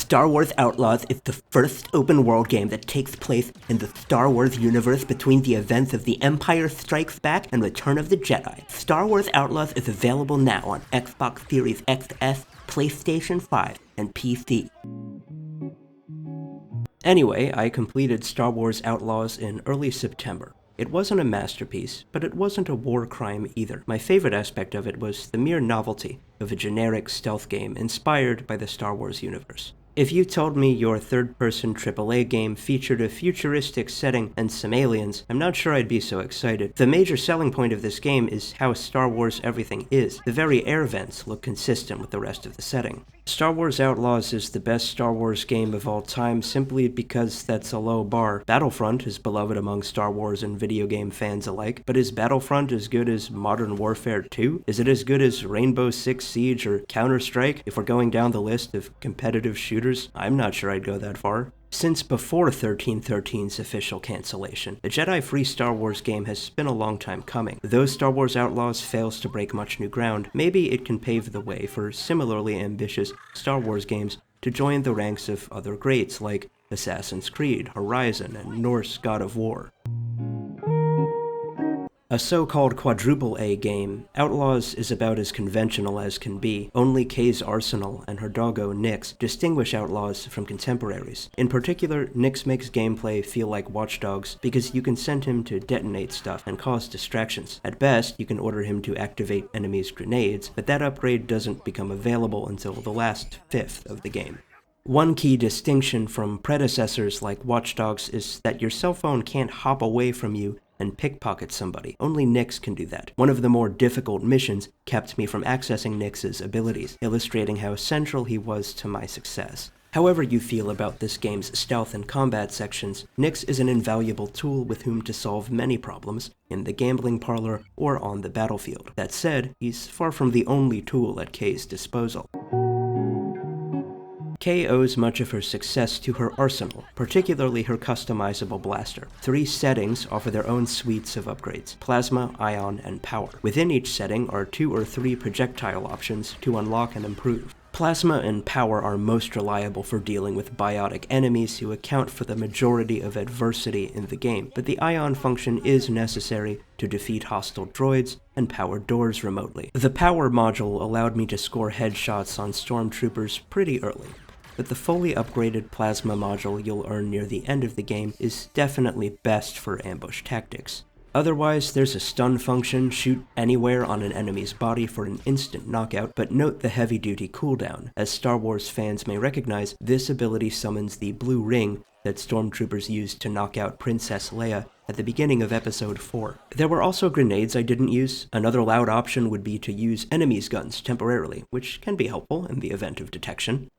Star Wars Outlaws is the first open-world game that takes place in the Star Wars universe between the events of The Empire Strikes Back and Return of the Jedi. Star Wars Outlaws is available now on Xbox Series XS, PlayStation 5, and PC. Anyway, I completed Star Wars Outlaws in early September. It wasn't a masterpiece, but it wasn't a war crime either. My favorite aspect of it was the mere novelty of a generic stealth game inspired by the Star Wars universe. If you told me your third-person AAA game featured a futuristic setting and some aliens, I'm not sure I'd be so excited. The major selling point of this game is how Star Wars everything is. The very air vents look consistent with the rest of the setting. Star Wars Outlaws is the best Star Wars game of all time simply because that's a low bar. Battlefront is beloved among Star Wars and video game fans alike, but is Battlefront as good as Modern Warfare 2? Is it as good as Rainbow Six Siege or Counter-Strike? If we're going down the list of competitive shooters, I'm not sure I'd go that far. Since before 1313's official cancellation, a Jedi-free Star Wars game has been a long time coming. Though Star Wars Outlaws fails to break much new ground, maybe it can pave the way for similarly ambitious Star Wars games to join the ranks of other greats like Assassin's Creed, Horizon, and Norse God of War. A so-called quadruple A game, Outlaws is about as conventional as can be. Only Kay's arsenal and her doggo Nyx distinguish Outlaws from contemporaries. In particular, Nyx makes gameplay feel like Watch Dogs because you can send him to detonate stuff and cause distractions. At best, you can order him to activate enemies' grenades, but that upgrade doesn't become available until the last fifth of the game. One key distinction from predecessors like Watch Dogs is that your cell phone can't hop away from you and pickpocket somebody. Only Nyx can do that. One of the more difficult missions kept me from accessing Nyx's abilities, illustrating how central he was to my success. However you feel about this game's stealth and combat sections, Nyx is an invaluable tool with whom to solve many problems in the gambling parlor or on the battlefield. That said, he's far from the only tool at Kay's disposal. Kay owes much of her success to her arsenal, particularly her customizable blaster. 3 settings offer their own suites of upgrades: Plasma, Ion, and Power. Within each setting are 2 or 3 projectile options to unlock and improve. Plasma and Power are most reliable for dealing with biotic enemies who account for the majority of adversity in the game, but the Ion function is necessary to defeat hostile droids and power doors remotely. The Power module allowed me to score headshots on stormtroopers pretty early, but the fully upgraded Plasma module you'll earn near the end of the game is definitely best for ambush tactics. Otherwise, there's a stun function, shoot anywhere on an enemy's body for an instant knockout, but note the heavy-duty cooldown. As Star Wars fans may recognize, this ability summons the blue ring that stormtroopers used to knock out Princess Leia at the beginning of Episode 4. There were also grenades I didn't use. Another loud option would be to use enemies' guns temporarily, which can be helpful in the event of detection.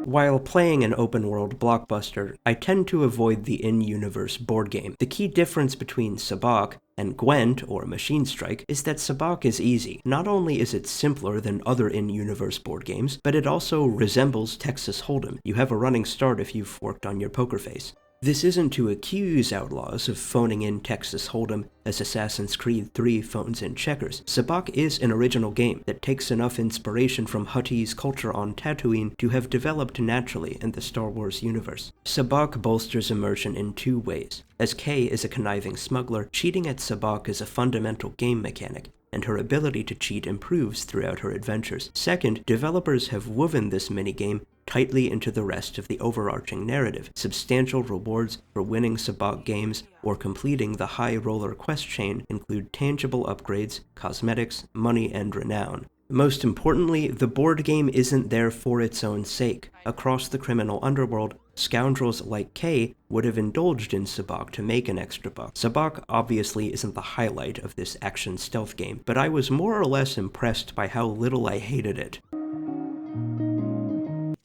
While playing an open-world blockbuster, I tend to avoid the in-universe board game. The key difference between Sabacc and Gwent, or Machine Strike, is that Sabacc is easy. Not only is it simpler than other in-universe board games, but it also resembles Texas Hold'em. You have a running start if you've worked on your poker face. This isn't to accuse Outlaws of phoning in Texas Hold'em as Assassin's Creed 3 phones in checkers. Sabacc is an original game that takes enough inspiration from Huttese culture on Tatooine to have developed naturally in the Star Wars universe. Sabacc bolsters immersion in 2 ways. As Kay is a conniving smuggler, cheating at Sabacc is a fundamental game mechanic, and her ability to cheat improves throughout her adventures. Second, developers have woven this minigame tightly into the rest of the overarching narrative. Substantial rewards for winning Sabacc games or completing the High Roller quest chain include tangible upgrades, cosmetics, money, and renown. Most importantly, the board game isn't there for its own sake. Across the criminal underworld, scoundrels like Kay would have indulged in Sabacc to make an extra buck. Sabacc obviously isn't the highlight of this action stealth game, but I was more or less impressed by how little I hated it.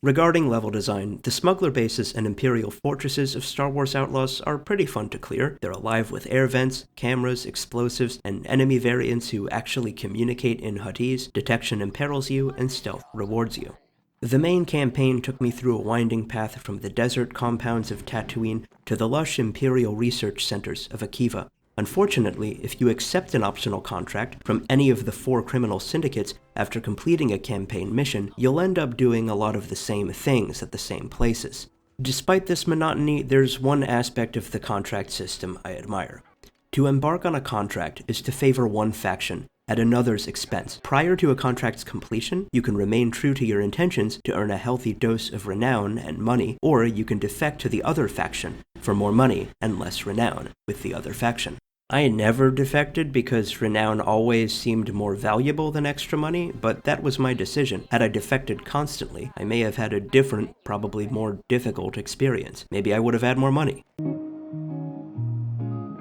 Regarding level design, the smuggler bases and Imperial fortresses of Star Wars Outlaws are pretty fun to clear. They're alive with air vents, cameras, explosives, and enemy variants who actually communicate in Huttese. Detection imperils you, and stealth rewards you. The main campaign took me through a winding path from the desert compounds of Tatooine to the lush Imperial research centers of Akiva. Unfortunately, if you accept an optional contract from any of the 4 criminal syndicates after completing a campaign mission, you'll end up doing a lot of the same things at the same places. Despite this monotony, there's one aspect of the contract system I admire. To embark on a contract is to favor one faction at another's expense. Prior to a contract's completion, you can remain true to your intentions to earn a healthy dose of renown and money, or you can defect to the other faction for more money and less renown with the other faction. I never defected because renown always seemed more valuable than extra money, but that was my decision. Had I defected constantly, I may have had a different, probably more difficult experience. Maybe I would have had more money.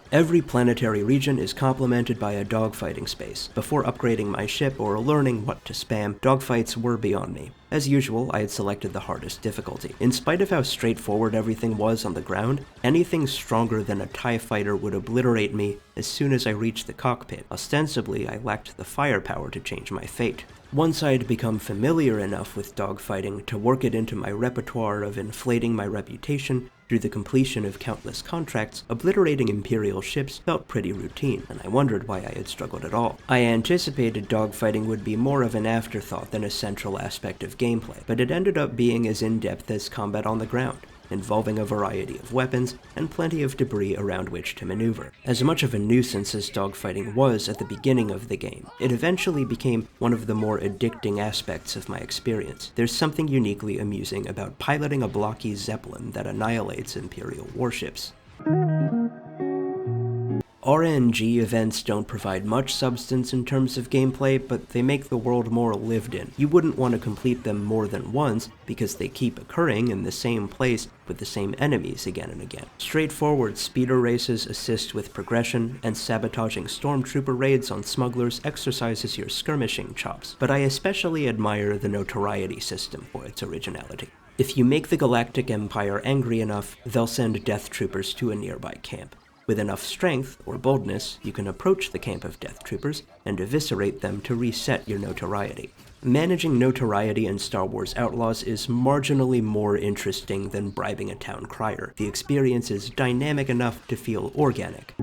Every planetary region is complemented by a dogfighting space. Before upgrading my ship or learning what to spam, dogfights were beyond me. As usual, I had selected the hardest difficulty. In spite of how straightforward everything was on the ground, anything stronger than a TIE fighter would obliterate me as soon as I reached the cockpit. Ostensibly, I lacked the firepower to change my fate. Once I had become familiar enough with dogfighting to work it into my repertoire of inflating my reputation through the completion of countless contracts, obliterating Imperial ships felt pretty routine, and I wondered why I had struggled at all. I anticipated dogfighting would be more of an afterthought than a central aspect of gameplay, but it ended up being as in-depth as combat on the ground, involving a variety of weapons and plenty of debris around which to maneuver. As much of a nuisance as dogfighting was at the beginning of the game, it eventually became one of the more addicting aspects of my experience. There's something uniquely amusing about piloting a blocky Zeppelin that annihilates Imperial warships. RNG events don't provide much substance in terms of gameplay, but they make the world more lived in. You wouldn't want to complete them more than once, because they keep occurring in the same place with the same enemies again and again. Straightforward speeder races assist with progression, and sabotaging stormtrooper raids on smugglers exercises your skirmishing chops, but I especially admire the notoriety system for its originality. If you make the Galactic Empire angry enough, they'll send death troopers to a nearby camp. With enough strength or boldness, you can approach the camp of death troopers and eviscerate them to reset your notoriety. Managing notoriety in Star Wars Outlaws is marginally more interesting than bribing a town crier. The experience is dynamic enough to feel organic.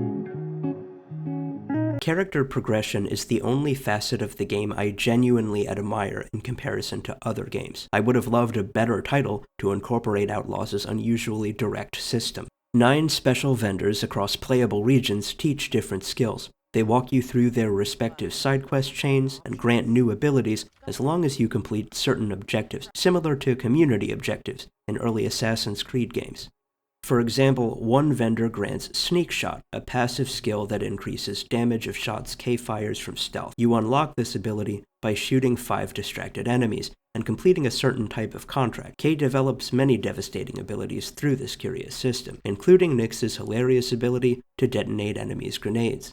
Character progression is the only facet of the game I genuinely admire in comparison to other games. I would have loved a better title to incorporate Outlaws' unusually direct system. 9 special vendors across playable regions teach different skills. They walk you through their respective side quest chains and grant new abilities as long as you complete certain objectives, similar to community objectives in early Assassin's Creed games. For example, one vendor grants Sneak Shot, a passive skill that increases damage of shots K fires from stealth. You unlock this ability by shooting 5 distracted enemies and completing a certain type of contract. K develops many devastating abilities through this curious system, including Nyx's hilarious ability to detonate enemies' grenades.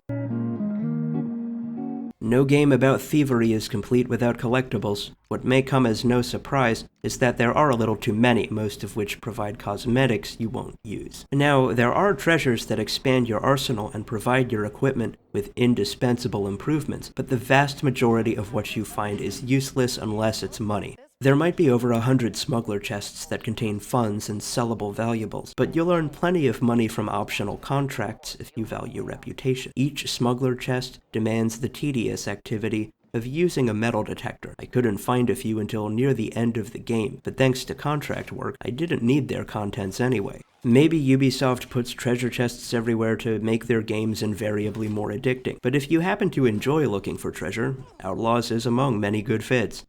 No game about thievery is complete without collectibles. What may come as no surprise is that there are a little too many, most of which provide cosmetics you won't use. Now, there are treasures that expand your arsenal and provide your equipment with indispensable improvements, but the vast majority of what you find is useless unless it's money. There might be over 100 smuggler chests that contain funds and sellable valuables, but you'll earn plenty of money from optional contracts if you value reputation. Each smuggler chest demands the tedious activity of using a metal detector. I couldn't find a few until near the end of the game, but thanks to contract work, I didn't need their contents anyway. Maybe Ubisoft puts treasure chests everywhere to make their games invariably more addicting, but if you happen to enjoy looking for treasure, Outlaws is among many good fits.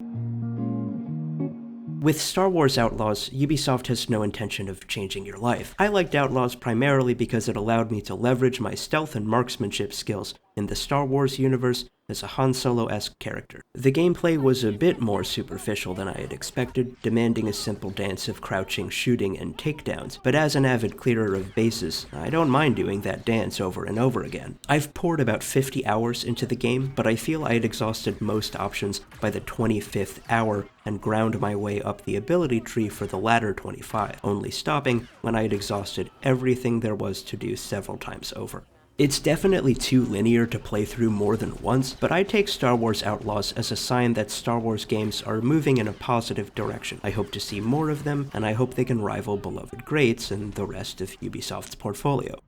With Star Wars Outlaws, Ubisoft has no intention of changing your life. I liked Outlaws primarily because it allowed me to leverage my stealth and marksmanship skills in the Star Wars universe as a Han Solo-esque character. The gameplay was a bit more superficial than I had expected, demanding a simple dance of crouching, shooting, and takedowns, but as an avid clearer of bases, I don't mind doing that dance over and over again. I've poured about 50 hours into the game, but I feel I had exhausted most options by the 25th hour and ground my way up the ability tree for the latter 25, only stopping when I had exhausted everything there was to do several times over. It's definitely too linear to play through more than once, but I take Star Wars Outlaws as a sign that Star Wars games are moving in a positive direction. I hope to see more of them, and I hope they can rival beloved greats and the rest of Ubisoft's portfolio.